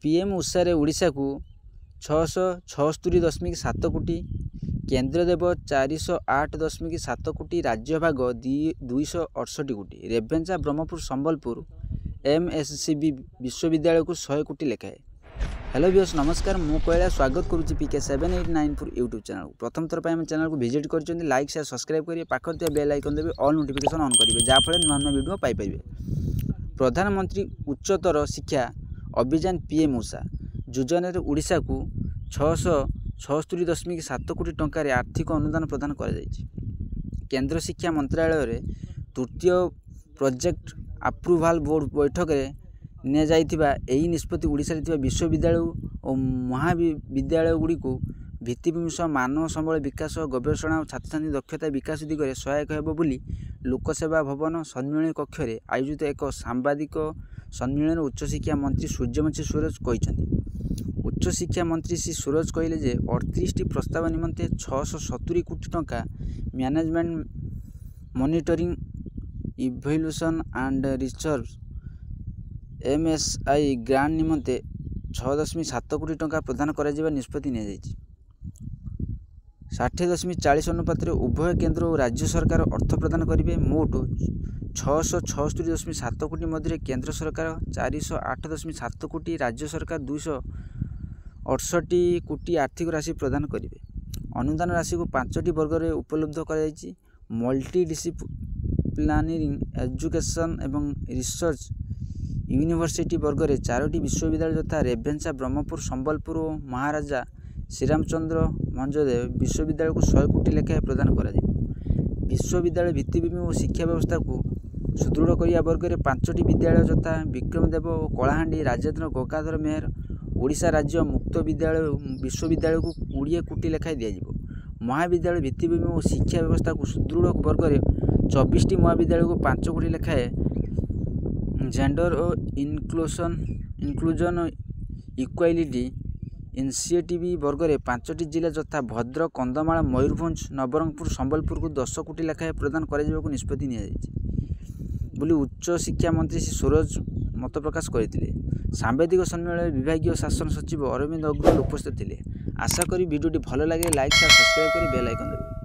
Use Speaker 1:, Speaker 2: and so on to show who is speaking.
Speaker 1: PM उषारे Odisha को 676.7 कोटी, केंद्र देव 408.7 कोटी, राज्य भाग 268 कोटी, रेभेन्सा ब्रह्मपुर संबलपुर एमएससीबी विश्वविद्यालय को 100 कोटी लेखाए। हेलो व्यूअर्स नमस्कार, मु कैलाश स्वागत करुच्ची पीके 7894 यूट्यूब चैनल। प्रथम थर पर चैनल को विजिट कर लाइक शेयर सब्सक्राइब करेंगे, पाखर बेल आइकन देवे, ऑल नोटिफिकेशन ऑन करेंगे, जहाँफल नुआ नुआ वीडियो पाइपर। प्रधानमंत्री उच्चतर शिक्षा अभियान पीएम उषा योजन ओडिशा को 676.7 कोटी टंकार आर्थिक अनुदान प्रदान कर केंद्र शिक्षा मंत्रालय तृतीय प्रोजेक्ट अप्रूवाल बोर्ड बैठक में निष्पत्ति ओडिशा विश्वविद्यालय और महाविद्यालय गुड़ी को भित्तिभूमि सह मानव संबल विकास गवेषणा और छात्र छात्री दक्षता विकास दिगरे सहायक होब बोली लोकसेवा भवन सम्मेलन कक्ष में आयोजित एक सांबादिक सम्मेलन उच्चशिक्षा मंत्री सूर्यवंशी सूरज कहते। उच्चशिक्षा मंत्री श्री सूरज कहले जे 38 प्रस्ताव निमंते 670 कोटी टंका management monitoring evaluation and research MSI grant निमंते 6.7 कोटी टंका प्रदान कर निष्पत्ति नि 60.40 अनुपात उभय केंद्र और राज्य सरकार अर्थ प्रदान करेंगे। मोट 676.7 कोटी मध्य केंद्र सरकार 408.7 कोटी, राज्य सरकार 268 कोटी आर्थिक राशि प्रदान करेंगे। अनुदान राशि को 5टी वर्ग में उपलब्ध कर मल्टी डिसिप्लिनरी एजुकेशन एवं रिसर्च यूनिवर्सिटी वर्ग में 4टी विश्वविद्यालय तथा रेभेन्सा ब्रह्मपुर संबलपुर और महाराजा श्रीरामचंद्र मंजदेव विश्वविद्यालय को 100 कोटी लेखाएं प्रदान कर विश्वविद्यालय भित्तिभूमि और शिक्षा व्यवस्था को सुदृढ़ करने वर्ग में 5टी विद्यालय तथा विक्रमदेव और कलाहांडी राजेन्द्र गंगाधर मेहर ओडिशा राज्य मुक्त विद्यालय विश्वविद्यालय को 20 कोटी लेखाएं दिज्व। महाविद्यालय भित्तिभूमि और शिक्षा व्यवस्था को सुदृढ़ वर्ग में 24टी महाविद्यालय को 5 कोटी लेखाएं, जेंडर और इंक्लूजन इक्वालिटी इनिशिएटिव वर्ग में 5टी जिला तथा भद्रक कंधमाल मयूरभंज नवरंगपुर संबलपुर को 10 कोटी लेखाएं प्रदान कर निष्पत्ति नि उच्च शिक्षा मंत्री श्री सूरज मत प्रकाश करते। सांबादिक सम्मेलन विभागीय शासन सचिव अरविंद अग्रवाल उपस्थित थे। आशा करी वीडियोटी भल लगे लाइक सब्सक्राइब कर बेल आइकन देवे।